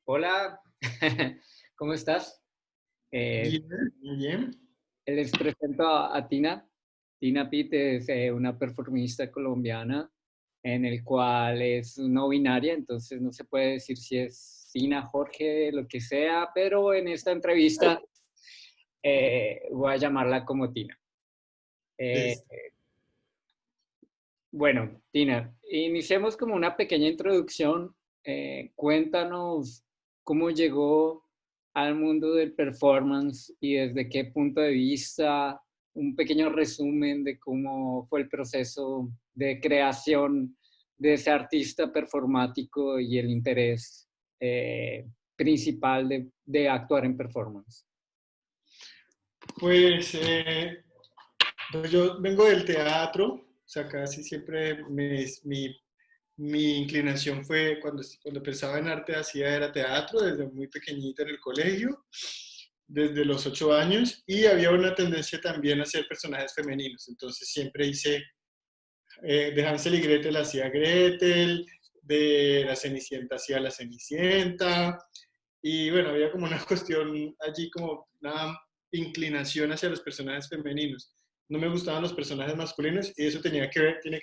Hola, ¿cómo estás? Eh, Bien, muy bien. Les presento a Tina. Tina Pitt es una performista colombiana en el cual es no binaria, entonces no se puede decir si es Tina, Jorge, lo que sea, pero en esta entrevista voy a llamarla como Tina. Eh, Listo. bueno, Tina, iniciemos como una pequeña introducción. Cuéntanos cómo llegó al mundo del performance y desde qué punto de vista, un pequeño resumen de cómo fue el proceso de creación de ese artista performático y el interés principal de actuar en performance. Pues, pues yo vengo del teatro, o sea, casi siempre mi inclinación fue, cuando pensaba en arte, hacía era teatro, desde muy pequeñita en el colegio, desde los 8 años, y había una tendencia también a hacer personajes femeninos, entonces siempre hice, de Hansel y Gretel hacía Gretel, de la Cenicienta hacía la Cenicienta. Y bueno, había como una cuestión allí, como una inclinación hacia los personajes femeninos. No me gustaban los personajes masculinos y eso tiene que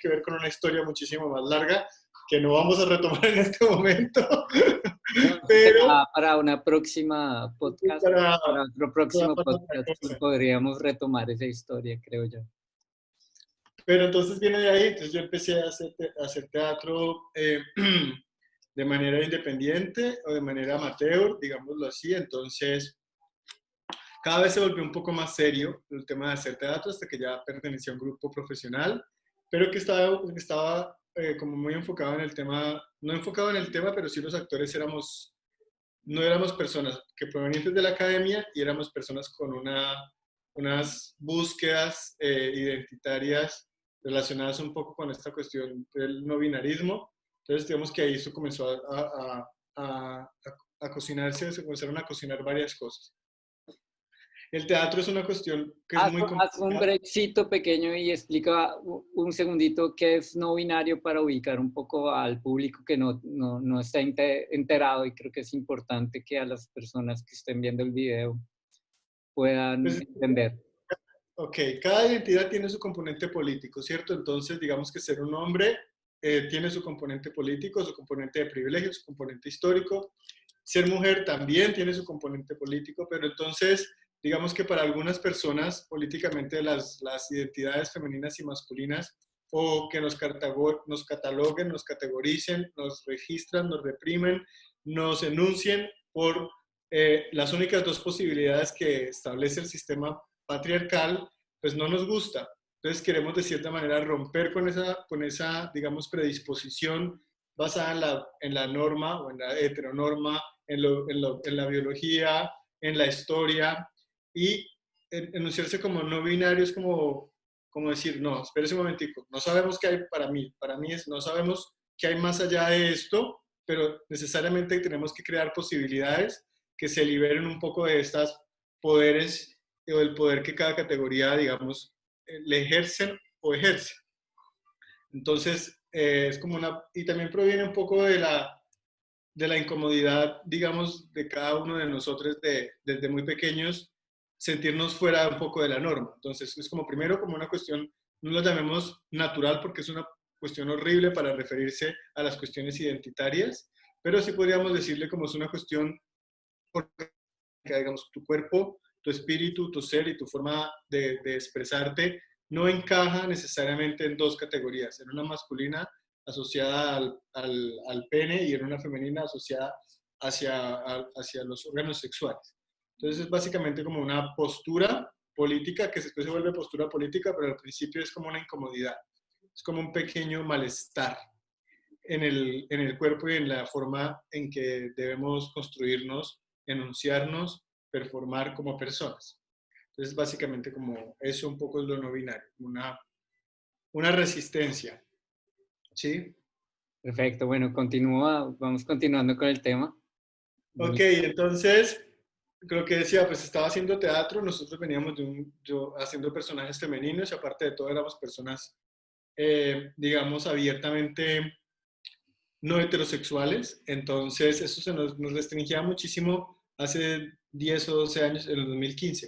ver con una historia muchísimo más larga que no vamos a retomar en este momento. Bueno, eso Pero será para una próxima podcast, para, para otro próximo para otra podcast cosa. podríamos retomar esa historia, creo yo. Pero entonces viene de ahí, entonces yo empecé a hacer teatro de manera independiente o de manera amateur, digámoslo así. Entonces cada vez se volvió un poco más serio el tema de hacer teatro hasta que ya pertenecía a un grupo profesional, pero que estaba como muy enfocado en el tema, no enfocado en el tema, pero sí los actores no éramos personas que provenientes de la academia y éramos personas con unas búsquedas identitarias relacionadas un poco con esta cuestión del no binarismo. Entonces, digamos que ahí eso comenzó a cocinarse, se comenzaron a cocinar varias cosas. El teatro es una cuestión que es muy Haz un complicada. brexito pequeño y explica un segundito qué es no binario para ubicar un poco al público que no está enterado, y creo que es importante que a las personas que estén viendo el video puedan Pues, entender. ok, cada identidad tiene su componente político, ¿cierto? Entonces, digamos que ser un hombre tiene su componente político, su componente de privilegio, su componente histórico. Ser mujer también tiene su componente político, pero entonces, digamos que para algunas personas políticamente las identidades femeninas y masculinas, o que nos cataloguen, nos categoricen, nos registran, nos reprimen, nos enuncien por las únicas dos posibilidades que establece el sistema patriarcal, pues no nos gusta. Entonces queremos de cierta manera romper con esa digamos, predisposición basada en la norma o en la heteronorma, en la biología, en la historia, y enunciarse como no binario es como decir, no, espérese un momentico, no sabemos qué hay para mí es, no sabemos qué hay más allá de esto, pero necesariamente tenemos que crear posibilidades que se liberen un poco de estos poderes o el poder que cada categoría, digamos, le ejercen o ejerce. Entonces, es como y también proviene un poco de la incomodidad, digamos, de cada uno de nosotros desde muy pequeños, sentirnos fuera un poco de la norma. Entonces, es como primero como una cuestión, no lo llamemos natural porque es una cuestión horrible para referirse a las cuestiones identitarias, pero sí podríamos decirle como es una cuestión porque, digamos, tu cuerpo, tu espíritu, tu ser y tu forma de expresarte no encaja necesariamente en dos categorías, en una masculina asociada al pene y en una femenina asociada hacia los órganos sexuales. Entonces es básicamente como una postura política que después se vuelve postura política, pero al principio es como una incomodidad, es como un pequeño malestar en el cuerpo y en la forma en que debemos construirnos, enunciarnos, performar como personas. Entonces, básicamente como eso un poco es lo no binario, una resistencia, ¿sí? Perfecto, bueno, continúa, vamos continuando con el tema. Ok, Bueno, entonces, creo que decía, pues estaba haciendo teatro, nosotros veníamos yo haciendo personajes femeninos y aparte de todo éramos personas, digamos, abiertamente no heterosexuales, entonces eso nos restringía muchísimo hace 10 o 12 años, en el 2015,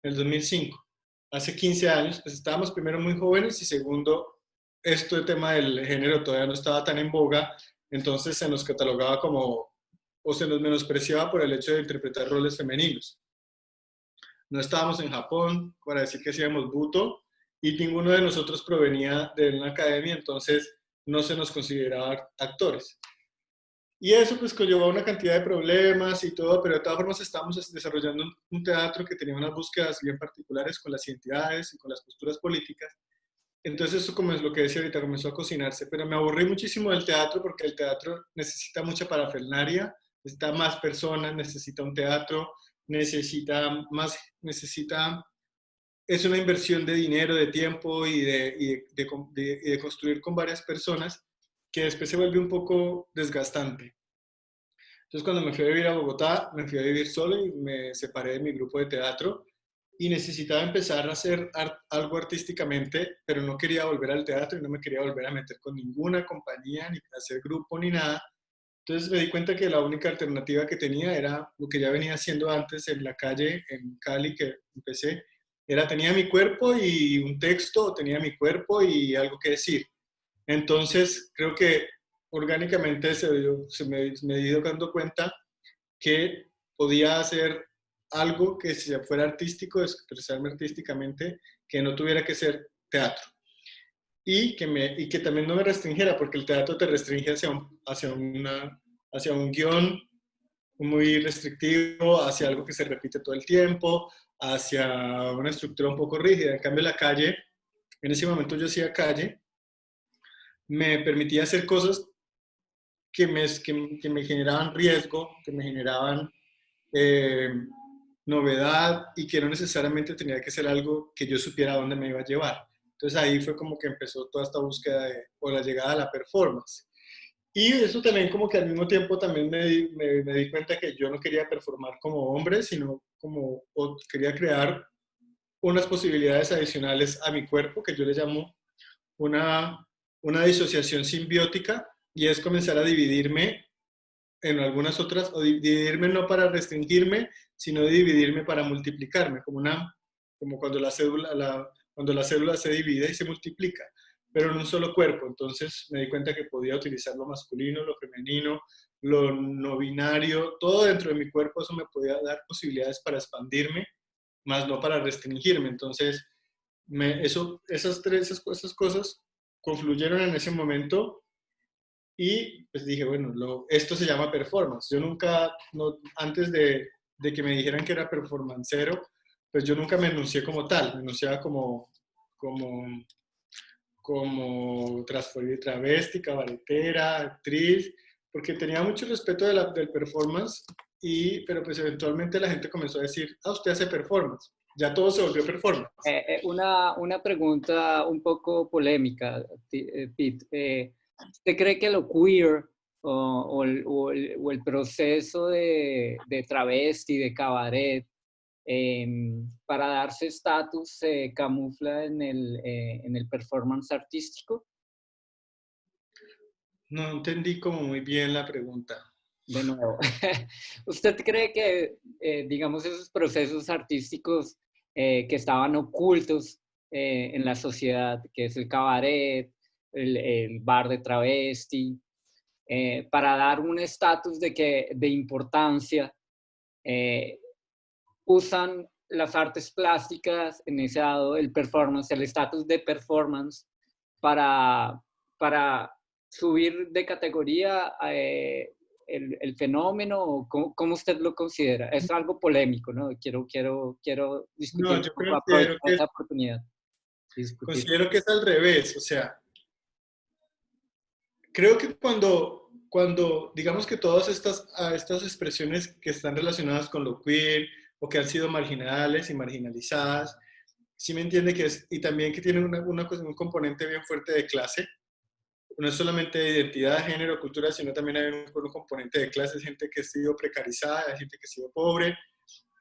en el 2005. Hace 15 años, pues estábamos primero muy jóvenes y segundo, esto de tema del género todavía no estaba tan en boga, entonces se nos catalogaba como, o se nos menospreciaba por el hecho de interpretar roles femeninos. No estábamos en Japón para decir que hacíamos buto y ninguno de nosotros provenía de una academia, entonces no se nos consideraba actores. Y eso pues conllevó una cantidad de problemas y todo, pero de todas formas estábamos desarrollando un teatro que tenía unas búsquedas bien particulares con las identidades y con las posturas políticas. Entonces eso, como es lo que decía ahorita, comenzó a cocinarse, pero me aburrí muchísimo del teatro porque el teatro necesita mucha parafernalia, necesita más personas, necesita un teatro, necesita más, necesita, es una inversión de dinero, de tiempo y de construir con varias personas que después se vuelve un poco desgastante. Entonces cuando me fui a vivir a Bogotá, me fui a vivir solo y me separé de mi grupo de teatro y necesitaba empezar a hacer algo artísticamente, pero no quería volver al teatro y no me quería volver a meter con ninguna compañía, ni hacer grupo, ni nada. Entonces me di cuenta que la única alternativa que tenía era lo que ya venía haciendo antes en la calle, en Cali, que empecé, era tenía mi cuerpo y un texto, tenía mi cuerpo y algo que decir. Entonces creo que orgánicamente me he ido dando cuenta que podía hacer algo que si fuera artístico, expresarme artísticamente, que no tuviera que ser teatro. Y que también no me restringiera, porque el teatro te restringe hacia un guión muy restrictivo, hacia algo que se repite todo el tiempo, hacia una estructura un poco rígida. En cambio, la calle, en ese momento yo hacía calle, me permitía hacer cosas que me generaban riesgo, que me generaban eh, novedad y que no necesariamente tenía que ser algo que yo supiera a dónde me iba a llevar. Entonces ahí fue como que empezó toda esta búsqueda o la llegada a la performance. Y eso también como que al mismo tiempo también me di cuenta que yo no quería performar como hombre, sino como quería crear unas posibilidades adicionales a mi cuerpo, que yo le llamo una, una disociación simbiótica, y es comenzar a dividirme en algunas otras, o dividirme no para restringirme, sino dividirme para multiplicarme, como cuando cuando la célula se divide y se multiplica, pero en un solo cuerpo. Entonces me di cuenta que podía utilizar lo masculino, lo femenino, lo no binario, todo dentro de mi cuerpo, eso me podía dar posibilidades para expandirme, más no para restringirme. Entonces, esas cosas confluyeron en ese momento y pues dije, bueno, esto se llama performance. Yo nunca, no, antes de que me dijeran que era performancero, pues yo nunca me enuncié como tal, me enunciaba como, como travesti, cabaretera, actriz, porque tenía mucho respeto del performance, pero pues eventualmente la gente comenzó a decir, ah, usted hace performance. Ya todo se volvió performance. Una pregunta un poco polémica, Pete. ¿Usted cree que lo queer o el proceso de travesti, de cabaret, para darse estatus se camufla en el performance artístico? No entendí como muy bien la pregunta. De nuevo, ¿usted cree que, digamos, esos procesos artísticos que estaban ocultos en la sociedad, que es el cabaret, el bar de travesti, para dar un estatus de importancia, eh, usan las artes plásticas, en ese lado, el performance, el estatus de performance, para, para subir de categoría el fenómeno? ¿Cómo usted lo considera? Es algo polémico, ¿no? Quiero discutir No, un yo poco, aprovechar considero que, esta oportunidad. Discutir. considero que es al revés. O sea, creo que cuando digamos que todas estas expresiones que están relacionadas con lo queer o que han sido marginales y marginalizadas, sí me entiende que es, y también que tienen un componente bien fuerte de clase, no es solamente de identidad, género, cultura, sino también hay un componente de clase, es gente que ha sido precarizada, hay gente que ha sido pobre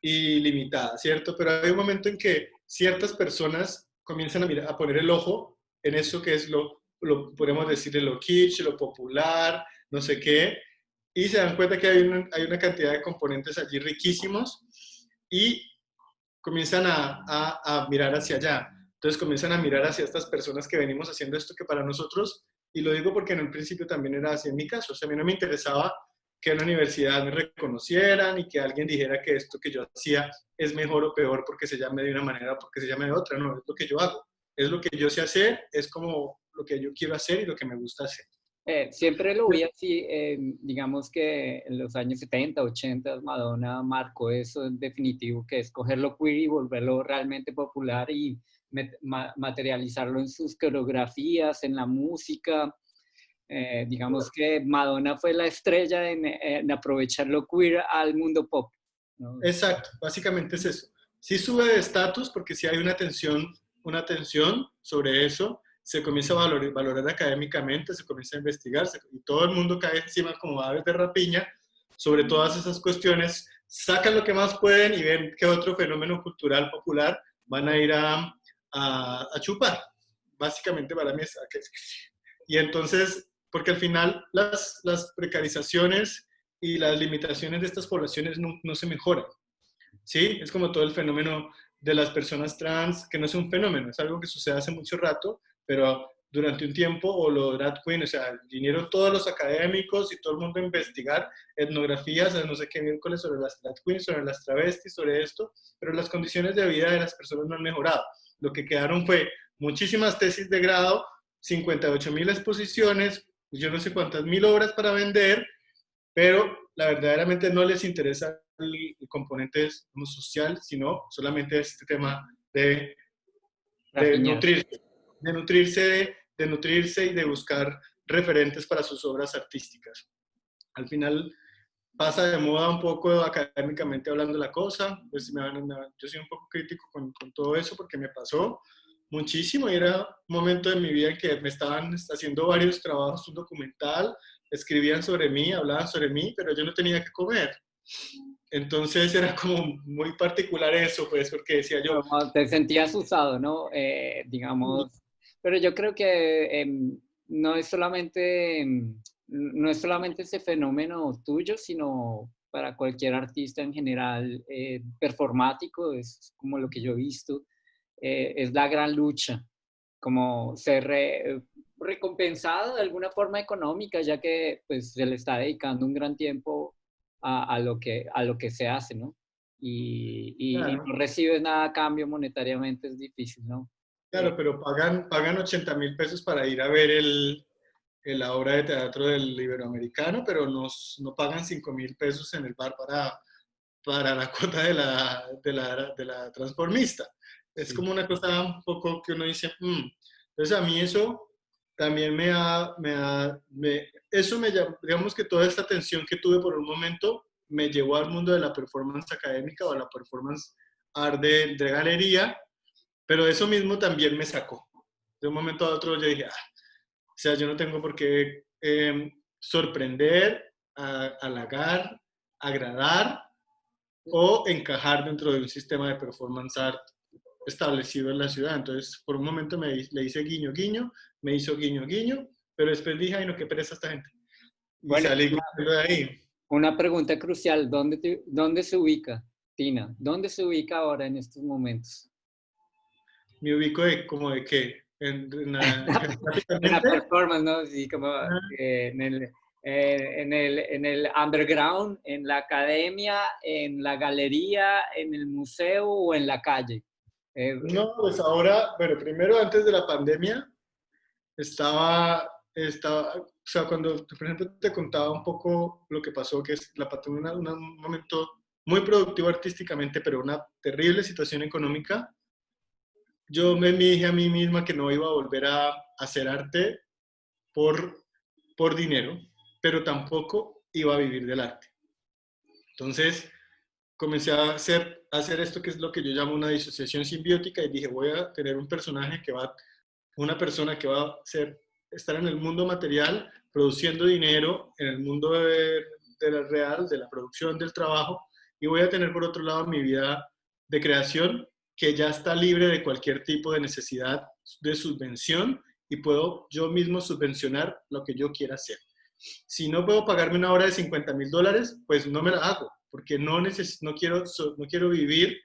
y limitada, ¿cierto? Pero hay un momento en que ciertas personas comienzan a poner el ojo en eso que es podemos decir, lo kitsch, lo popular, no sé qué, y se dan cuenta que hay una cantidad de componentes allí riquísimos y comienzan a mirar hacia allá. Entonces comienzan a mirar hacia estas personas que venimos haciendo esto que para nosotros, y lo digo porque en un principio también era así en mi caso, o sea, a mí no me interesaba que en la universidad me reconocieran y que alguien dijera que esto que yo hacía es mejor o peor porque se llame de una manera o porque se llame de otra, no, es lo que yo hago, es lo que yo sé hacer, es como lo que yo quiero hacer y lo que me gusta hacer. Siempre lo vi así, digamos que en los años 70, 80, Madonna marcó eso en definitivo, que es coger lo queer y volverlo realmente popular y materializarlo en sus coreografías, en la música. Digamos que Madonna fue la estrella en aprovechar lo queer al mundo pop, ¿no? Exacto, básicamente es eso. Sí sube de estatus porque sí hay una tensión sobre eso, se comienza a valorar académicamente, se comienza a investigar y todo el mundo cae encima como aves de rapiña sobre todas esas cuestiones, sacan lo que más pueden y ven que otro fenómeno cultural popular van a ir a chupar. Básicamente para mí es... Y entonces, porque al final las precarizaciones y las limitaciones de estas poblaciones no se mejoran. ¿Sí? Es como todo el fenómeno de las personas trans, que no es un fenómeno, es algo que sucede hace mucho rato, pero durante un tiempo, o lo drag queen, o sea, vinieron todos los académicos y todo el mundo a investigar etnografías, no sé qué miércoles, sobre las drag queens, sobre las travestis, sobre esto, pero las condiciones de vida de las personas no han mejorado. Lo que quedaron fue muchísimas tesis de grado, 58.000 exposiciones, yo no sé cuántas mil obras para vender, pero la verdaderamente no les interesa el componente social, sino solamente este tema de, de Rapiñar. nutrirse, de nutrirse, de nutrirse y de buscar referentes para sus obras artísticas. Al final pasa de moda un poco académicamente hablando la cosa, pues yo soy un poco crítico con todo eso porque me pasó muchísimo y era un momento de mi vida en que me estaban haciendo varios trabajos, un documental, escribían sobre mí, hablaban sobre mí, pero yo no tenía que comer. Entonces era como muy particular eso, pues, porque decía yo, Como te sentías usado, ¿no? Digamos, pero yo creo que no es solamente, no es solamente ese fenómeno tuyo, sino para cualquier artista en general, performático, es como lo que yo he visto, es la gran lucha, como ser recompensado de alguna forma económica, ya que pues se le está dedicando un gran tiempo a lo que se hace, ¿no? Y claro, no recibes nada a cambio monetariamente, es difícil, ¿no? Eh, claro, pero pagan 80.000 pesos para ir a ver la obra de teatro del Iberoamericano, pero no pagan 5.000 pesos en el bar para la cuota de la transformista. Es sí. como una cosa un poco que uno dice, Entonces a mí eso también eso digamos que toda esta tensión que tuve por un momento me llevó al mundo de la performance académica o a la performance art de galería, pero eso mismo también me sacó. De un momento a otro yo dije, o sea, yo no tengo por qué sorprender, halagar, agradar o encajar dentro de un sistema de performance art establecido en la ciudad. Entonces, por un momento le hice guiño, guiño, me hizo guiño, guiño, pero después dije, ay, no, qué pereza esta gente. Y Bueno, salí de ahí. una pregunta crucial, ¿dónde se ubica, Tina? ¿Dónde se ubica ahora en estos momentos? Me ubico como de qué, En la geográficamente. performance, ¿no? Sí, como Ah, en el underground, en la academia, en la galería, en el museo o en la calle. no, pues ahora, bueno, primero antes de la pandemia, o sea, cuando, por ejemplo, te contaba un poco lo que pasó, que es la pandemia, un momento muy productivo artísticamente, pero una terrible situación económica. Yo me dije a mí misma que no iba a volver a hacer arte por, por dinero, pero tampoco iba a vivir del arte. Entonces comencé a hacer esto que es lo que yo llamo una disociación simbiótica y dije, voy a tener un personaje una persona que va a estar en el mundo material, produciendo dinero, en el mundo de la real, de la producción, del trabajo, y voy a tener por otro lado mi vida de creación, que ya está libre de cualquier tipo de necesidad de subvención y puedo yo mismo subvencionar lo que yo quiera hacer. Si no puedo pagarme una hora de $50,000, pues no me la hago, porque no quiero vivir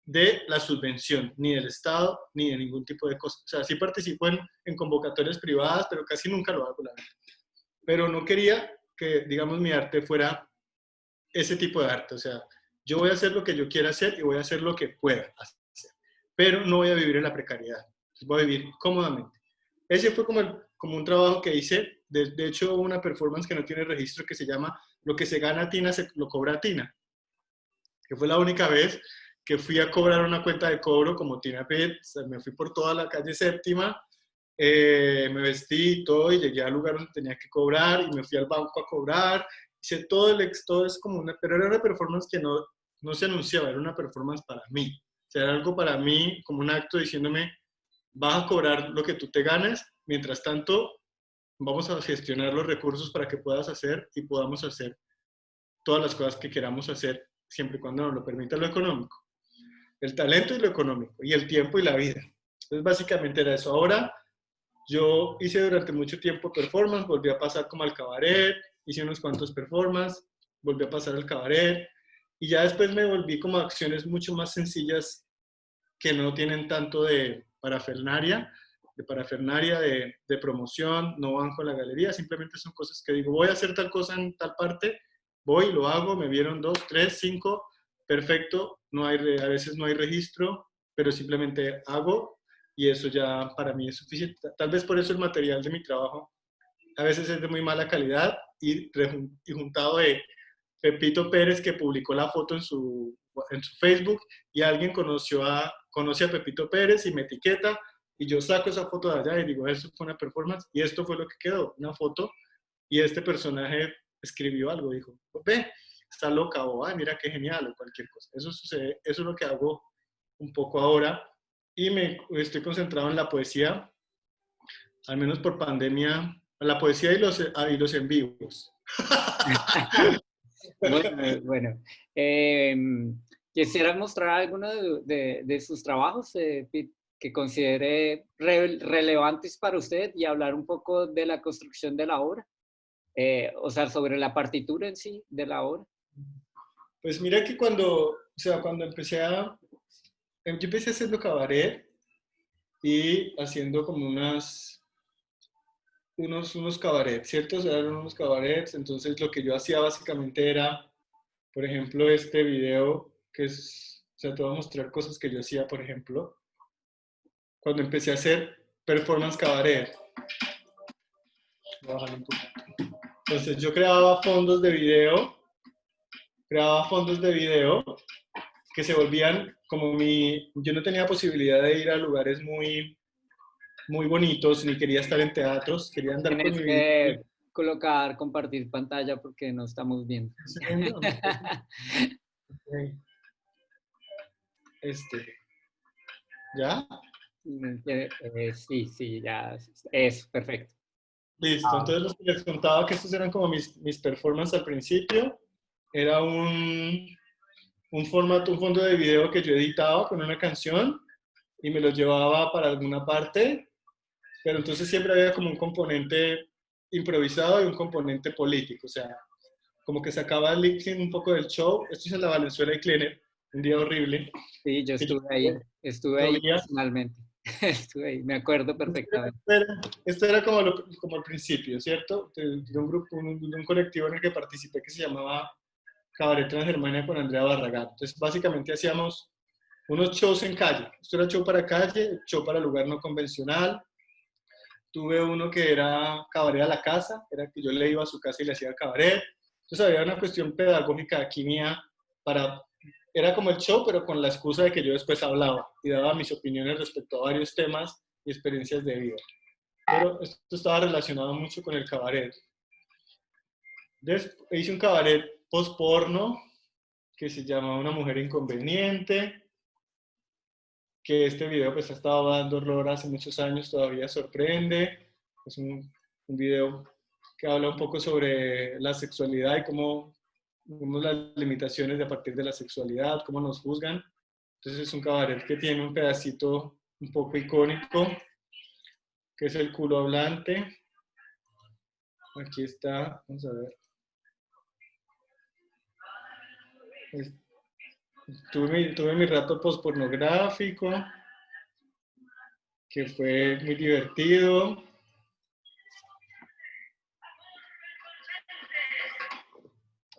de la subvención, ni del Estado, ni de ningún tipo de cosa. O sea, sí participo en convocatorias privadas, pero casi nunca lo hago, la verdad. Pero no quería que, digamos, mi arte fuera ese tipo de arte. O sea, yo voy a hacer lo que yo quiera hacer y voy a hacer lo que pueda hacer. Pero no voy a vivir en la precariedad. Voy a vivir cómodamente. Ese fue como un trabajo que hice. De hecho, una performance que no tiene registro que se llama Lo que se gana Tina, se lo cobra Tina. Que fue la única vez que fui a cobrar una cuenta de cobro como Tina Pet. Me fui por toda la calle Séptima, me vestí y todo y llegué al lugar donde tenía que cobrar y me fui al banco a cobrar. Hice todo es como pero era una performance que no se anunciaba, era una performance para mí. O sea, era algo para mí como un acto diciéndome, vas a cobrar lo que tú te ganes, mientras tanto vamos a gestionar los recursos para que puedas hacer y podamos hacer todas las cosas que queramos hacer, siempre y cuando nos lo permita lo económico. El talento y lo económico, y el tiempo y la vida. Entonces, básicamente era eso. Ahora, yo hice durante mucho tiempo performance, volví a pasar como al cabaret, hice unos cuantos performances, volví a pasar al cabaret, y ya después me volví como a acciones mucho más sencillas que no tienen tanto de promoción, no van con la galería, simplemente son cosas que digo, voy a hacer tal cosa en tal parte, voy, lo hago, me vieron 2, 3, 5, perfecto, a veces no hay registro, pero simplemente hago y eso ya para mí es suficiente. Tal vez por eso el material de mi trabajo a veces es de muy mala calidad y juntado de Pepito Pérez que publicó la foto en su Facebook y alguien conoce a Pepito Pérez y me etiqueta y yo saco esa foto de allá y digo, esto fue una performance y esto fue lo que quedó, una foto y este personaje escribió algo, dijo, ve, está loca o ay, mira qué genial o cualquier cosa. Eso sucede, eso es lo que hago un poco ahora y me estoy concentrado en la poesía, al menos por pandemia, la poesía y los en vivos. Bueno, bueno. ¿Quisiera mostrar alguno de sus trabajos que considere relevantes para usted y hablar un poco de la construcción de la obra? O sea, sobre la partitura en sí de la obra. Pues mira que cuando yo empecé haciendo cabaret y haciendo como unos cabarets, ¿cierto? O sea, eran unos cabarets, entonces lo que yo hacía básicamente era, por ejemplo, este video o sea, te voy a mostrar cosas que yo hacía, por ejemplo, cuando empecé a hacer performance cabaret. Voy a bajarle un poquito. Entonces yo creaba fondos de video que se volvían yo no tenía posibilidad de ir a lugares muy bonitos, ni quería estar en teatros, quería andar con Tienes mi video. que colocar, compartir pantalla porque no estamos viendo. Este, ¿ya? Sí, sí, ya. Es perfecto. Listo. Ah, Entonces les contaba que estos eran como mis performances al principio. Era un fondo de video que yo editaba con una canción y me lo llevaba para alguna parte, pero entonces siempre había como un componente improvisado y un componente político, o sea, como que sacaba el lip sync un poco del show. Esto es en la Valenzuela y Kleiner, un día horrible, sí, yo que yo estuve ahí llovía. personalmente. Estuve ahí, me acuerdo perfectamente. Esto era como el principio, ¿cierto? De un grupo, de un colectivo en el que participé que se llamaba Cabaret Transgermania con Andrea Barragán. Entonces, básicamente hacíamos unos shows en calle. Esto era show para calle, show para lugar no convencional. Tuve uno que era cabaret a la casa, era que yo le iba a su casa y le hacía cabaret. Entonces había una cuestión pedagógica aquí mía era como el show, pero con la excusa de que yo después hablaba y daba mis opiniones respecto a varios temas y experiencias de vida. Pero esto estaba relacionado mucho con el cabaret. Hice un cabaret post-porno que se llama Una mujer inconveniente, que este video pues ha estado dando horror hace muchos años, todavía sorprende. Es un video que habla un poco sobre la sexualidad y cómo las limitaciones de a partir de la sexualidad, cómo nos juzgan. Entonces es un cabaret que tiene un pedacito un poco icónico, que es el culo hablante. Aquí está, vamos a ver. Tuve mi rato pospornográfico, que fue muy divertido.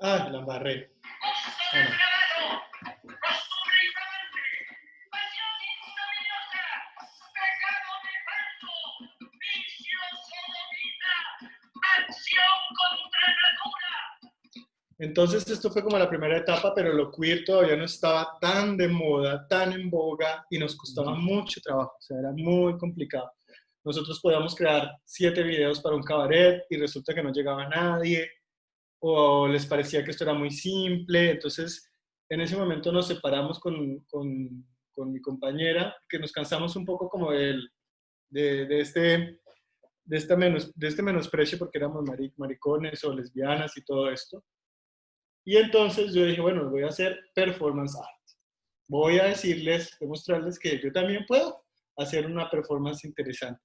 Ah, la embarré. Bueno. Entonces esto fue como la primera etapa, pero lo queer todavía no estaba tan de moda, tan en boga y nos costaba mucho trabajo, o sea, era muy complicado. Nosotros podíamos crear 7 videos para un cabaret y resulta que no llegaba nadie o les parecía que esto era muy simple, entonces en ese momento nos separamos con mi compañera, que nos cansamos un poco como de este menosprecio porque éramos maricones o lesbianas y todo esto. Y entonces yo dije, bueno, voy a hacer performance art. Voy a decirles, demostrarles que yo también puedo hacer una performance interesante.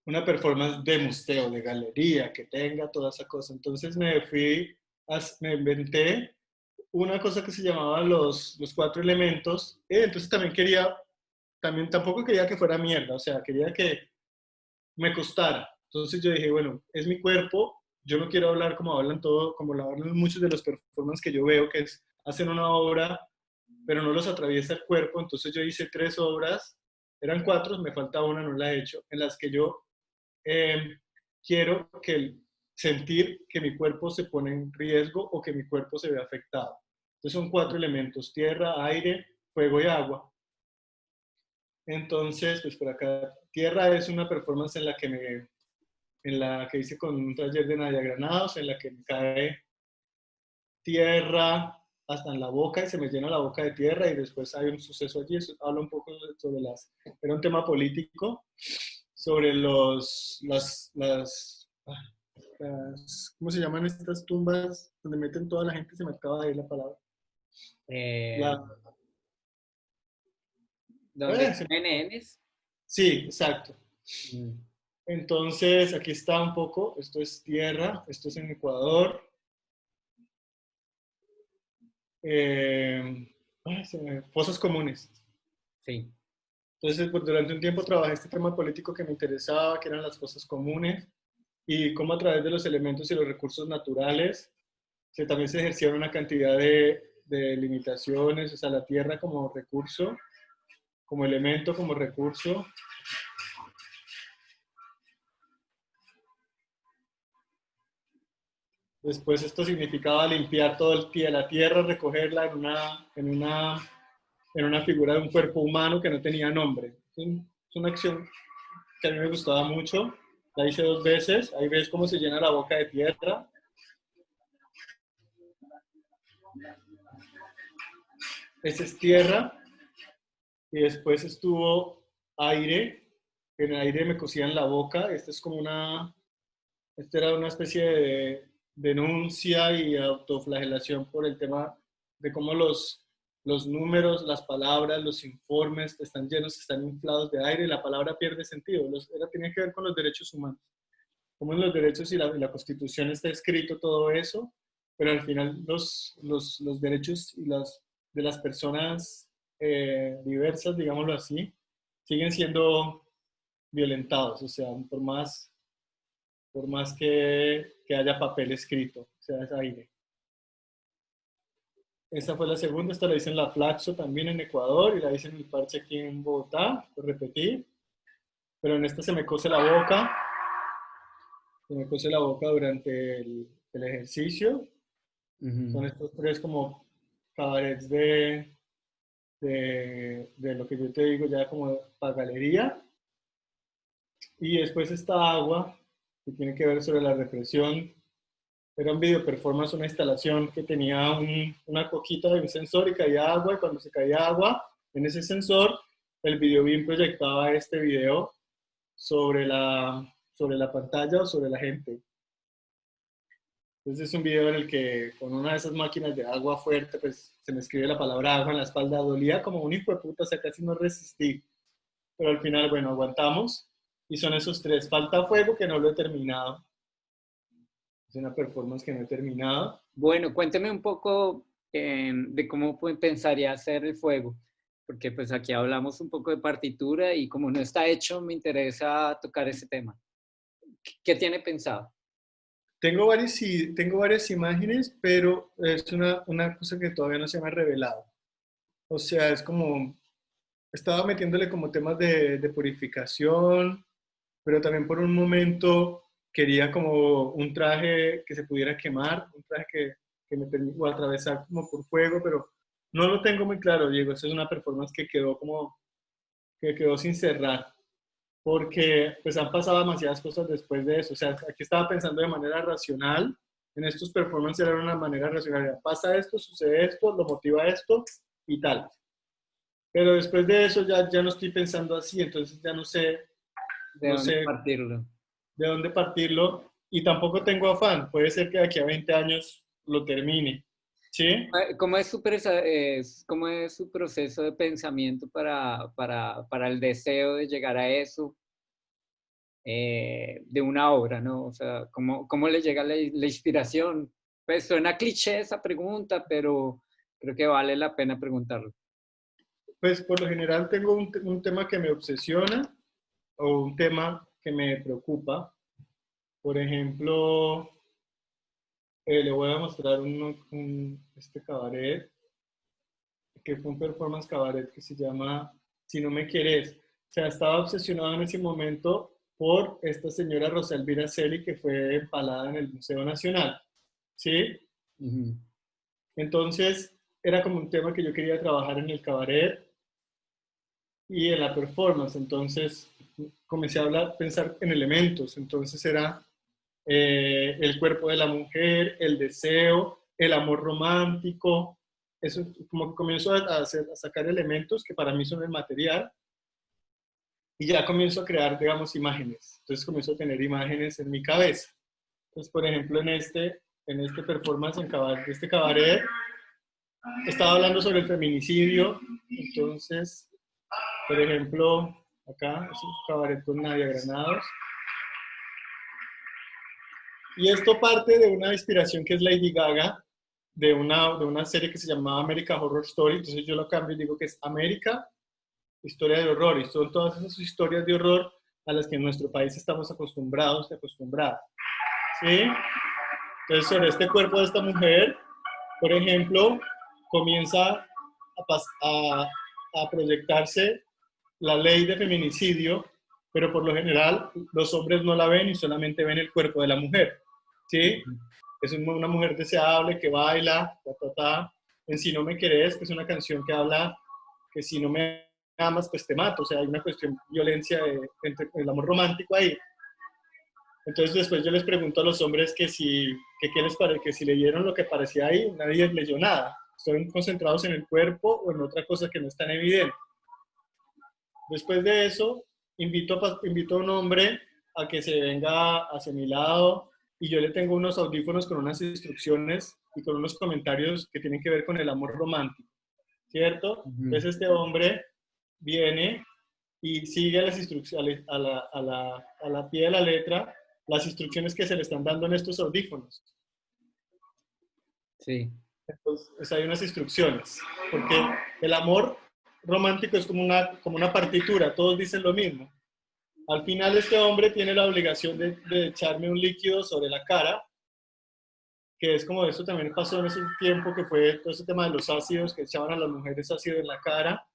Una performance de museo, de galería, que tenga toda esa cosa. Entonces me inventé una cosa que se llamaba los 4 elementos. Entonces tampoco quería que fuera mierda, o sea, quería que me costara. Entonces yo dije, bueno, es mi cuerpo, yo no quiero hablar como lo hablan muchos de los performances que yo veo, que hacen una obra, pero no los atraviesa el cuerpo. Entonces yo hice 3 obras, eran 4, me falta una, no la he hecho, en las que yo quiero sentir que mi cuerpo se pone en riesgo o que mi cuerpo se ve afectado. Entonces son 4 elementos: tierra, aire, fuego y agua. Entonces, pues por acá, tierra es una performance en la que hice con un taller de Nadia Granados, en la que me cae tierra hasta en la boca y se me llena la boca de tierra y después hay un suceso allí. Eso habla un poco sobre era un tema político, sobre ¿cómo se llaman estas tumbas donde meten toda la gente? Se me acaba de ir la palabra. ¿Dónde NNs? Sí, exacto. Entonces, aquí está un poco, esto es tierra, esto es en Ecuador. Fosas comunes. Sí. Entonces, pues, durante un tiempo trabajé este tema político que me interesaba, que eran las fosas comunes, y cómo a través de los elementos y los recursos naturales también se ejercían una cantidad de limitaciones, o sea, la tierra como recurso, como elemento, como recurso. Después esto significaba limpiar la tierra, recogerla en una figura de un cuerpo humano que no tenía nombre. Es una acción que a mí me gustaba mucho. La hice 2 veces. Ahí ves cómo se llena la boca de tierra. Esa es tierra. Y después estuvo aire. En el aire me cosían la boca. Esta era una especie de denuncia y autoflagelación por el tema de cómo los números, las palabras, los informes están llenos, están inflados de aire y la palabra pierde sentido. Tenía que ver con los derechos humanos. Como en los derechos y la Constitución está escrito todo eso, pero al final los derechos de las personas diversas, digámoslo así, siguen siendo violentados. O sea, por más que haya papel escrito, o sea, es aire. Esa fue la segunda, esta la hice en La Flaxo también en Ecuador y la hice en el parche aquí en Bogotá, lo repetí, pero en esta se me cose la boca, durante el ejercicio. Son estos 3 como cabarets de lo que yo te digo ya como para galería. Y después esta agua, que tiene que ver sobre la represión. Era un video performance, una instalación que tenía una coquita de un sensor y caía agua, y cuando se caía agua en ese sensor, el video bien proyectaba este video sobre la pantalla o sobre la gente. Entonces es un video en el que con una de esas máquinas de agua fuerte, pues se me escribe la palabra agua en la espalda, dolía como un hijo de puta, o sea, casi no resistí. Pero al final, bueno, aguantamos y son esos 3. Falta fuego, que no lo he terminado. Es una performance que no he terminado. Bueno, cuénteme un poco de cómo pensaría hacer el fuego, porque pues aquí hablamos un poco de partitura y como no está hecho, me interesa tocar ese tema. ¿Qué tiene pensado? Tengo varias imágenes, pero es una cosa que todavía no se me ha revelado. O sea, es como, estaba metiéndole como temas de purificación, pero también por un momento quería como un traje que se pudiera quemar, un traje que me permita o atravesar como por fuego, pero no lo tengo muy claro, Diego. Esa es una performance que quedó como, que quedó sin cerrar, porque pues han pasado demasiadas cosas después de eso. O sea, aquí estaba pensando de manera racional, en estos performances era una manera racional, pasa esto, sucede esto, lo motiva esto y tal. Pero después de eso ya no estoy pensando así, entonces ya no sé, ¿De no dónde sé partirlo? de dónde partirlo y tampoco tengo afán. Puede ser que de aquí a 20 años lo termine. ¿Sí? ¿Cómo es cómo es su proceso de pensamiento para el deseo de llegar a eso de una obra, ¿no? O sea, ¿cómo le llega la inspiración? Pues suena cliché esa pregunta, pero creo que vale la pena preguntarlo. Pues por lo general tengo un tema que me obsesiona o un tema que me preocupa. Por ejemplo, le voy a mostrar este cabaret, que fue un performance cabaret que se llama Si no me quieres. O sea, estaba obsesionado en ese momento por esta señora Rosa Elvira Celi que fue empalada en el Museo Nacional. ¿Sí? Ujú. Entonces, era como un tema que yo quería trabajar en el cabaret y en la performance. Entonces, comencé a pensar en elementos. Entonces, era el cuerpo de la mujer, el deseo, el amor romántico. Eso, como que comienzo a sacar elementos que para mí son el material y ya comienzo a crear, digamos, imágenes. Entonces, comienzo a tener imágenes en mi cabeza. Entonces, por ejemplo, en este performance, este cabaret, estaba hablando sobre el feminicidio. Entonces, por ejemplo, acá es un cabaret con Nadia Granados. Y esto parte de una inspiración que es Lady Gaga, de una serie que se llamaba American Horror Story. Entonces yo lo cambio y digo que es América, historia de horror. Y son todas esas historias de horror a las que en nuestro país estamos acostumbrados y acostumbradas. ¿Sí? Entonces sobre este cuerpo de esta mujer, por ejemplo, comienza a proyectarse la ley de feminicidio, pero por lo general los hombres no la ven y solamente ven el cuerpo de la mujer. ¿Sí? Es una mujer deseable que baila, ta, ta, ta. En Si no me querés, que es una canción que habla que si no me amas, pues te mato. O sea, hay una cuestión de violencia entre el amor romántico ahí. Entonces después yo les pregunto a los hombres que qué les parece, que si leyeron lo que parecía ahí, nadie leyó nada. Están concentrados en el cuerpo o en otra cosa que no es tan evidente. Después de eso, invito a un hombre a que se venga hacia mi lado y yo le tengo unos audífonos con unas instrucciones y con unos comentarios que tienen que ver con el amor romántico, ¿cierto? Ujú. Entonces este hombre viene y sigue las instrucciones a la pie de la letra las instrucciones que se le están dando en estos audífonos. Sí. Entonces hay unas instrucciones, porque el amor romántico es como una partitura, todos dicen lo mismo. Al final este hombre tiene la obligación de echarme un líquido sobre la cara, que es como eso también pasó en ese tiempo, que fue todo ese tema de los ácidos, que echaban a las mujeres ácido en la cara,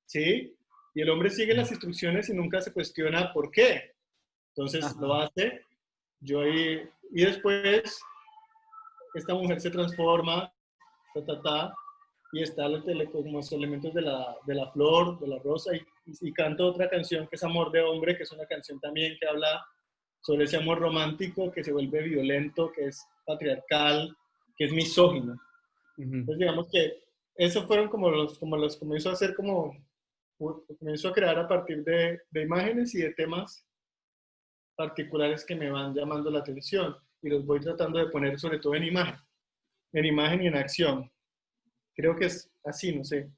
¿sí? Y el hombre sigue las instrucciones y nunca se cuestiona por qué. Entonces lo Ajá. hace, y después esta mujer se transforma, ta, ta, ta, y está como los elementos de la flor, de la rosa, y canto otra canción que es Amor de Hombre, que es una canción también que habla sobre ese amor romántico que se vuelve violento, que es patriarcal, que es misógino. Ujú. Entonces digamos que esos fueron como los comienzo a hacer comienzo a crear a partir de imágenes y de temas particulares que me van llamando la atención y los voy tratando de poner sobre todo en imagen y en acción. Creo que es así, no sé,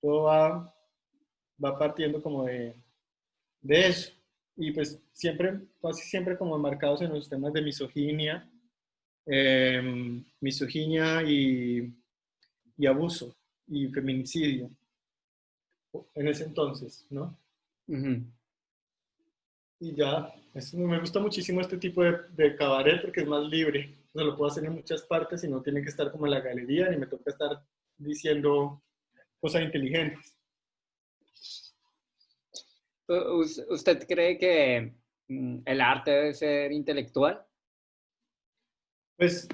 todo va partiendo como de eso. Y pues siempre, casi siempre como marcados en los temas de misoginia, misoginia y abuso y feminicidio en ese entonces, ¿no? Ujú. Y ya, me gusta muchísimo este tipo de cabaret porque es más libre. O sea, lo puedo hacer en muchas partes y no tiene que estar como en la galería ni me toca estar diciendo cosas inteligentes. ¿Usted cree que el arte debe ser intelectual? Pues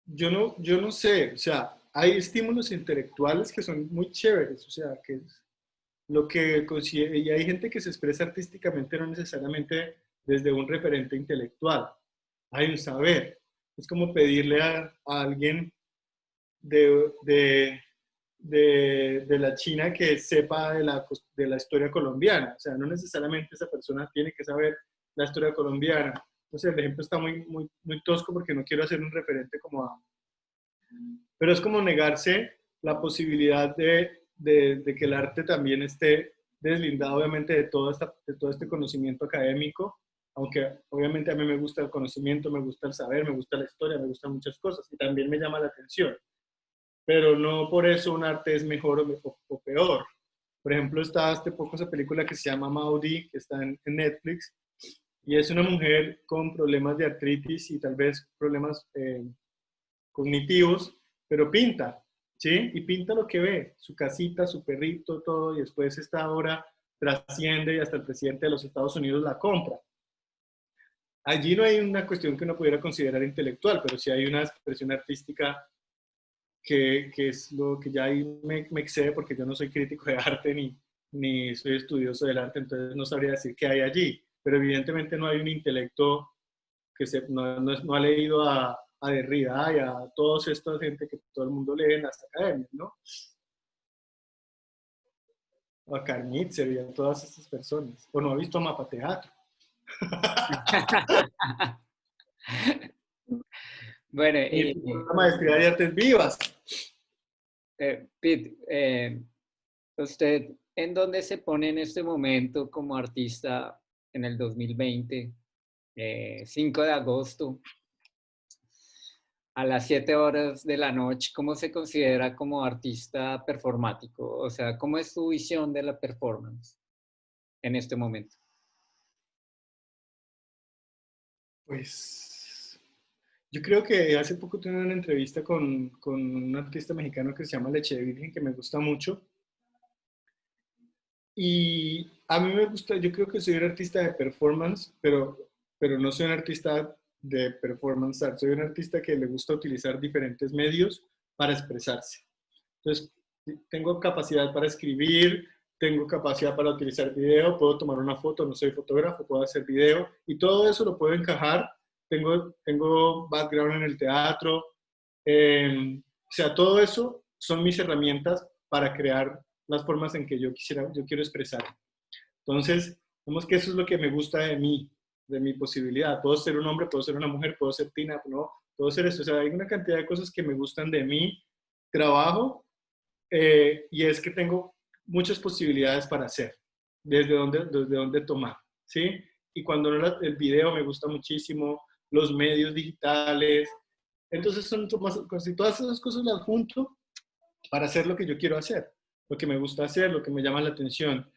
yo no sé, o sea, hay estímulos intelectuales que son muy chéveres, o sea, que es lo que considera, y hay gente que se expresa artísticamente no necesariamente desde un referente intelectual, hay un saber. Es como pedirle a alguien de, de, de la China que sepa de la historia colombiana. O sea, no necesariamente esa persona tiene que saber la historia colombiana. Entonces, el ejemplo está muy tosco porque no quiero hacer un referente como a... Pero es como negarse la posibilidad de que el arte también esté deslindado, obviamente, de todo este conocimiento académico, aunque obviamente a mí me gusta el conocimiento, me gusta el saber, me gusta la historia, me gustan muchas cosas y también me llama la atención, pero no por eso un arte es mejor o peor. Por ejemplo, está hace poco esa película que se llama Maudie, que está en Netflix, y es una mujer con problemas de artritis y tal vez problemas cognitivos, pero pinta, ¿sí? Y pinta lo que ve, su casita, su perrito, todo, y después esta obra trasciende y hasta el presidente de los Estados Unidos la compra. Allí no hay una cuestión que uno pudiera considerar intelectual, pero sí hay una expresión artística que es lo que ya ahí me excede porque yo no soy crítico de arte ni soy estudioso del arte, entonces no sabría decir qué hay allí, pero evidentemente no hay un intelecto no ha leído a Derrida y a toda esta gente que todo el mundo lee en las academias, ¿no? O a Carnitzer y a todas estas personas, o no ha visto Mapa Teatro. Bueno, Ni la maestría de artes vivas. Pete, ¿usted en dónde se pone en este momento como artista en el 2020, 5 de agosto, a las 7 horas de la noche? ¿Cómo se considera como artista performático? O sea, ¿cómo es su visión de la performance en este momento? Pues yo creo que hace poco tuve una entrevista con un artista mexicano que se llama Leche de Virgen, que me gusta mucho. Y a mí me gusta, yo creo que soy un artista de performance, pero no soy un artista de performance art, soy un artista que le gusta utilizar diferentes medios para expresarse. Entonces, tengo capacidad para escribir, tengo capacidad para utilizar video, puedo tomar una foto, no soy fotógrafo, puedo hacer video, y todo eso lo puedo encajar. Tengo background en el teatro, o sea, todo eso son mis herramientas para crear las formas en que yo quiero expresar. Entonces, vemos que eso es lo que me gusta de mi posibilidad. Puedo ser un hombre, puedo ser una mujer, puedo ser Tina, no, puedo ser esto. O sea, hay una cantidad de cosas que me gustan de mi trabajo y es que tengo muchas posibilidades para hacer, desde dónde tomar, ¿sí? Y cuando no el video me gusta muchísimo, los medios digitales, entonces son más, casi todas esas cosas las junto para hacer lo que yo quiero hacer, lo que me gusta hacer, lo que me llama la atención.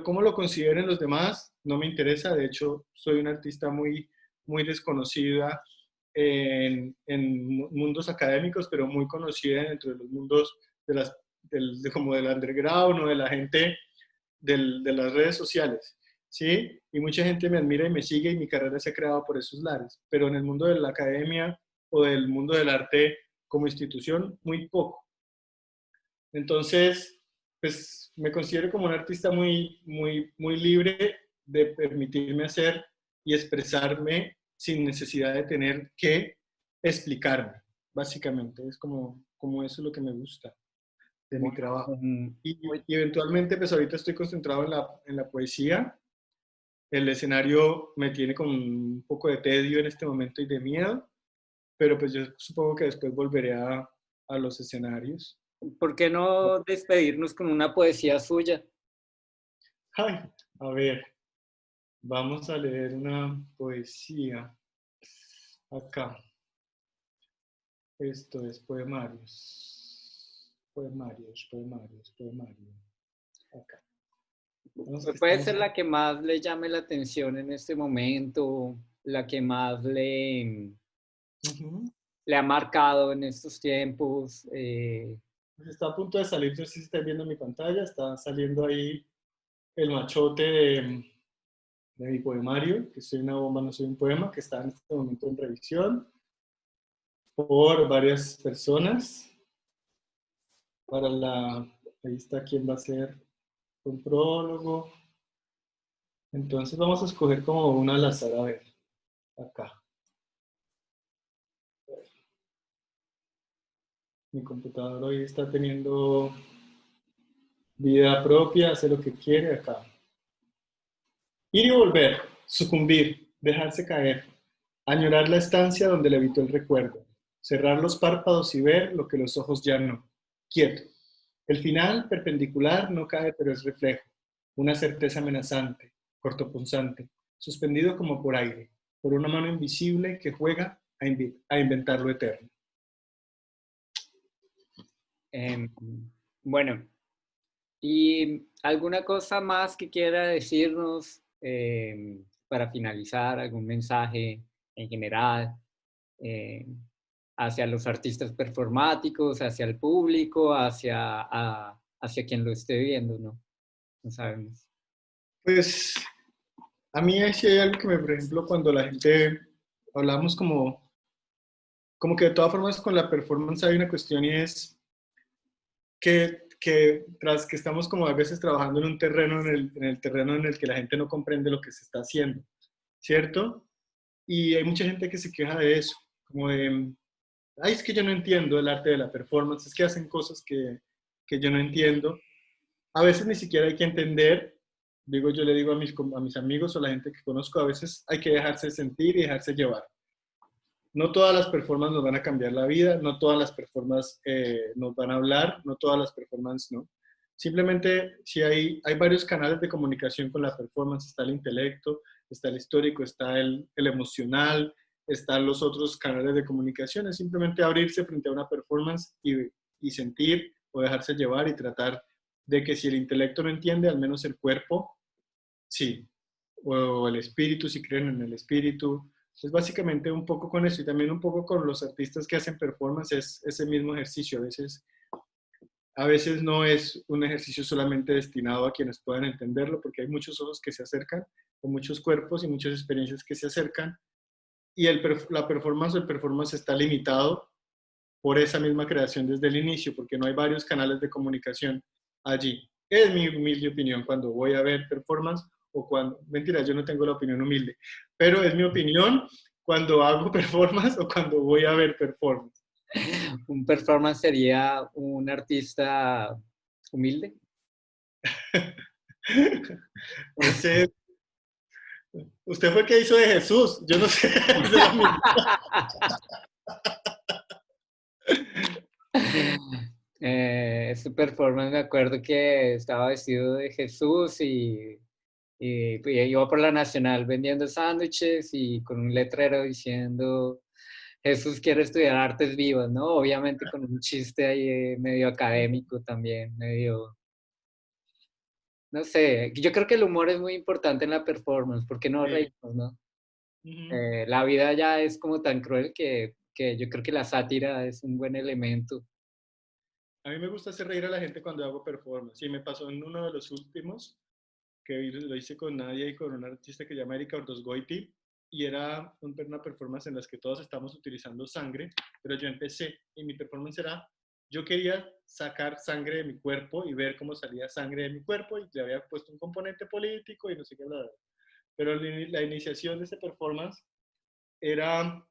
Cómo lo consideren los demás no me interesa, de hecho soy una artista muy desconocida en mundos académicos, pero muy conocida dentro de los mundos como del underground o de la gente de las redes sociales, ¿sí? Y mucha gente me admira y me sigue y mi carrera se ha creado por esos lares, pero en el mundo de la academia o del mundo del arte como institución, muy poco. Entonces, pues me considero como un artista muy libre de permitirme hacer y expresarme sin necesidad de tener que explicarme, básicamente. Es como eso lo que me gusta de mi Bueno, trabajo. muy- Y eventualmente, pues ahorita estoy concentrado en la poesía. El escenario me tiene con un poco de tedio en este momento y de miedo, pero pues yo supongo que después volveré a los escenarios. ¿por qué no despedirnos con una poesía suya? Ay, a ver, vamos a leer una poesía. Acá. Esto es poemarios. Poemarios, poemarios, poemarios. Acá. Puede Estamos ser la que más le llame la atención en este momento, la que más Ujú. le ha marcado en estos tiempos. Pues está a punto de salir, no sé si están viendo mi pantalla, está saliendo ahí el machote de mi poemario, que soy una bomba, no soy un poema, que está en este momento en revisión por varias personas. Para la, ahí está quién va a ser un prólogo. Entonces vamos a escoger como una al azar, a ver, acá. Mi computador hoy está teniendo vida propia, hace lo que quiere acá. Ir y volver, sucumbir, dejarse caer, añorar la estancia donde le evitó el recuerdo, cerrar los párpados y ver lo que los ojos ya no. Quieto. El final perpendicular no cae, pero es reflejo, una certeza amenazante, cortopunzante, suspendido como por aire, por una mano invisible que juega a inventar lo eterno. Em, bueno, ¿y alguna cosa más que quiera decirnos para finalizar? ¿Algún mensaje en general hacia los artistas performáticos, hacia el público, hacia quien lo esté viendo? No, no sabemos. Pues a mí sí hay algo que me, por ejemplo, cuando la gente hablamos como que de todas formas con la performance hay una cuestión y es que tras que estamos como a veces trabajando en un terreno, en el terreno en el que la gente no comprende lo que se está haciendo, ¿cierto? Y hay mucha gente que se queja de eso, como de, ay, es que yo no entiendo el arte de la performance, es que hacen cosas que yo no entiendo. A veces ni siquiera hay que entender, digo, yo le digo a mis amigos o a la gente que conozco, a veces hay que dejarse sentir y dejarse llevar. No todas las performances nos van a cambiar la vida, no todas las performances nos van a hablar, no todas las performances no. Simplemente, si hay varios canales de comunicación con la performance, está el intelecto, está el histórico, está el emocional, están los otros canales de comunicación, es simplemente abrirse frente a una performance y sentir o dejarse llevar y tratar de que si el intelecto no entiende, al menos el cuerpo sí, o el espíritu, si creen en el espíritu. Es básicamente un poco con eso y también un poco con los artistas que hacen performance, es ese mismo ejercicio. A veces no es un ejercicio solamente destinado a quienes puedan entenderlo, porque hay muchos ojos que se acercan, o muchos cuerpos y muchas experiencias que se acercan, y la performance o el performance está limitado por esa misma creación desde el inicio, porque no hay varios canales de comunicación allí. Es mi humilde opinión cuando voy a ver performance o cuando, mentira, yo no tengo la opinión humilde, pero es mi opinión cuando hago performance o cuando voy a ver performance. ¿Un performance sería un artista humilde? Ese, usted fue el que hizo de Jesús, yo no sé, es de la misma. Su performance, me acuerdo que estaba vestido de Jesús y iba por la Nacional vendiendo sándwiches y con un letrero diciendo Jesús quiere estudiar artes vivas, ¿no? Obviamente con un chiste ahí medio académico también, medio, no sé, yo creo que el humor es muy importante en la performance, porque no Sí. reímos, ¿no? Uh-huh. La vida ya es como tan cruel que yo creo que la sátira es un buen elemento. A mí me gusta hacer reír a la gente cuando hago performance. Sí, me pasó en uno de los últimos, que lo hice con Nadia y con una artista que se llama Erika Ordosgoiti, y era una performance en la que todos estamos utilizando sangre, pero yo empecé y mi performance era, yo quería sacar sangre de mi cuerpo y ver cómo salía sangre de mi cuerpo y le había puesto un componente político y no sé qué, bla, bla. Pero la iniciación de ese performance era,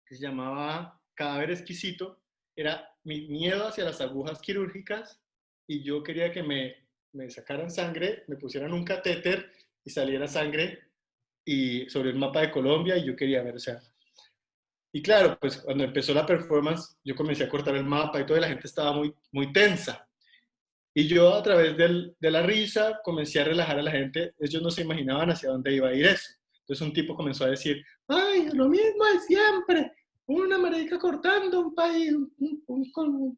que se llamaba Cadáver Exquisito, era mi miedo hacia las agujas quirúrgicas y yo quería que me sacaran sangre, me pusieran un catéter y saliera sangre y sobre el mapa de Colombia y yo quería ver, o sea, y claro, pues cuando empezó la performance yo comencé a cortar el mapa y toda la gente estaba muy, muy tensa. Y yo a través de la risa comencé a relajar a la gente, ellos no se imaginaban hacia dónde iba a ir eso. Entonces un tipo comenzó a decir, ay, lo mismo de siempre, una marica cortando un país,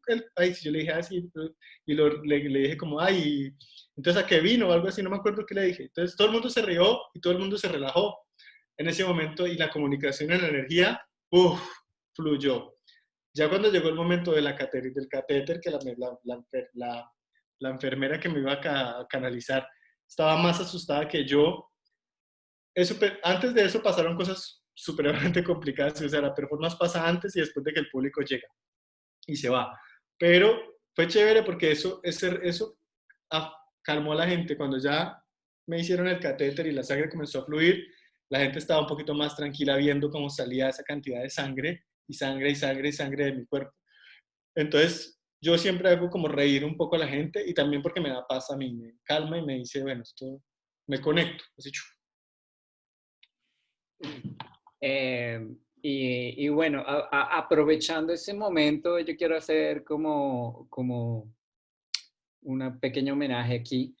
el país. Yo le dije así, y le dije como, ay, entonces a qué vino o algo así, no me acuerdo qué le dije. Entonces todo el mundo se rió y todo el mundo se relajó en ese momento y la comunicación y la energía, uff, fluyó. Ya cuando llegó el momento de del catéter, que la enfermera que me iba a canalizar estaba más asustada que yo. Antes de eso pasaron cosas supremamente complicadas, o sea, la performance pasa antes y después de que el público llega y se va. Pero fue chévere porque eso calmó a la gente. Cuando ya me hicieron el catéter y la sangre comenzó a fluir, la gente estaba un poquito más tranquila viendo cómo salía esa cantidad de sangre y sangre y sangre y sangre de mi cuerpo. Entonces, yo siempre hago como reír un poco a la gente y también porque me da paz a mí, me calma y me dice, bueno, esto me conecto. Así, Eh, y bueno, aprovechando ese momento, yo quiero hacer como un pequeño homenaje aquí.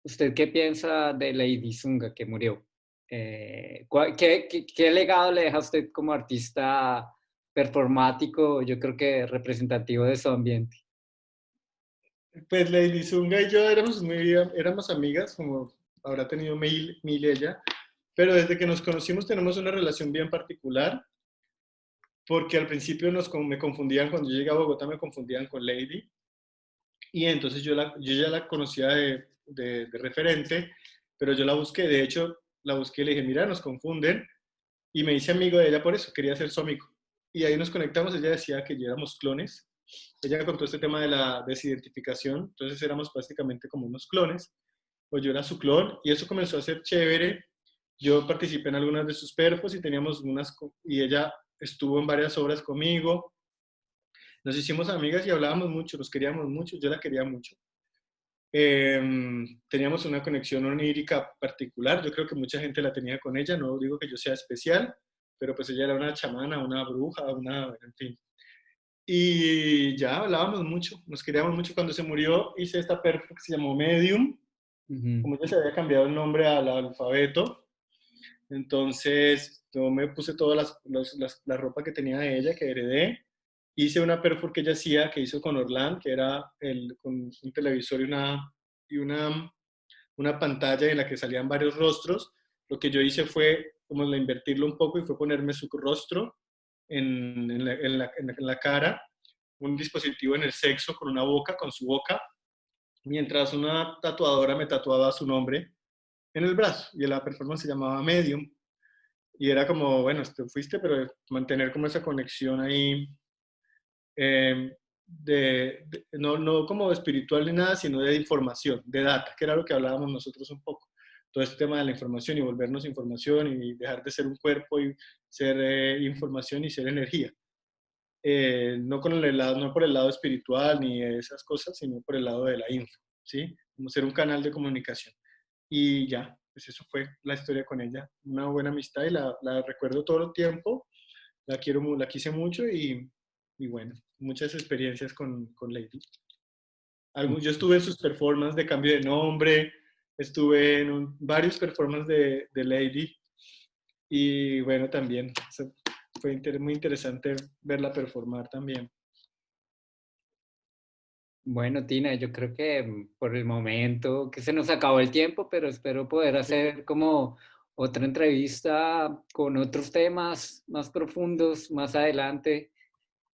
¿Usted qué piensa de Lady Zunga que murió? ¿Qué legado le deja a usted como artista performático, yo creo que representativo de su ambiente? pues Lady Zunga y yo éramos amigas, como habrá tenido mil ella, pero desde que nos conocimos tenemos una relación bien particular, porque al principio me confundían, cuando yo llegué a Bogotá me confundían con Lady, y entonces yo ya la conocía de referente, pero yo la busqué, de hecho la busqué y le dije, mira, nos confunden, y me hice amigo de ella por eso, quería ser su amigo. Y ahí nos conectamos, ella decía que ya éramos clones, ella me contó este tema de la desidentificación, entonces éramos prácticamente como unos clones, pues yo era su clon, y eso comenzó a ser chévere. Yo participé en algunas de sus perfos y y ella estuvo en varias obras conmigo. Nos hicimos amigas y hablábamos mucho, nos queríamos mucho, yo la quería mucho. Teníamos una conexión onírica particular, yo creo que mucha gente la tenía con ella, no digo que yo sea especial, pero pues ella era una chamana, una bruja, en fin. Y ya hablábamos mucho, nos queríamos mucho. Cuando se murió hice esta perfo que se llamó Medium, Ujú. como ella se había cambiado el nombre al alfabeto, entonces yo me puse toda la ropa que tenía de ella, que heredé, hice una perfor que ella hacía, que hizo con Orlán, que era con un televisor y una pantalla en la que salían varios rostros. Lo que yo hice fue como invertirlo un poco y fue ponerme su rostro en la cara, un dispositivo en el sexo con una boca, con su boca, mientras una tatuadora me tatuaba su nombre en el brazo y la performance se llamaba Medium y era como, bueno, te fuiste, pero mantener como esa conexión ahí no como espiritual ni nada, sino de información, de data, que era lo que hablábamos nosotros un poco. Todo este tema de la información y volvernos información y dejar de ser un cuerpo y ser información y ser energía. No por el lado espiritual ni esas cosas, sino por el lado de la info, ¿sí? Como ser un canal de comunicación. Y ya, pues eso fue la historia con ella. Una buena amistad y la recuerdo todo el tiempo. La quise mucho y bueno, muchas experiencias con Lady. Yo estuve en sus performances de cambio de nombre, estuve en varios performances de Lady y bueno, también fue muy interesante verla performar también. Bueno, Tina, yo creo que por el momento que se nos acabó el tiempo, pero espero poder hacer como otra entrevista con otros temas más profundos más adelante.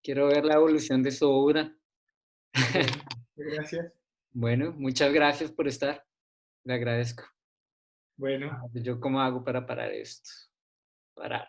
Quiero ver la evolución de su obra. Bueno, gracias. Bueno, muchas gracias por estar. Le agradezco. Bueno. ¿Yo cómo hago para parar esto? Parar.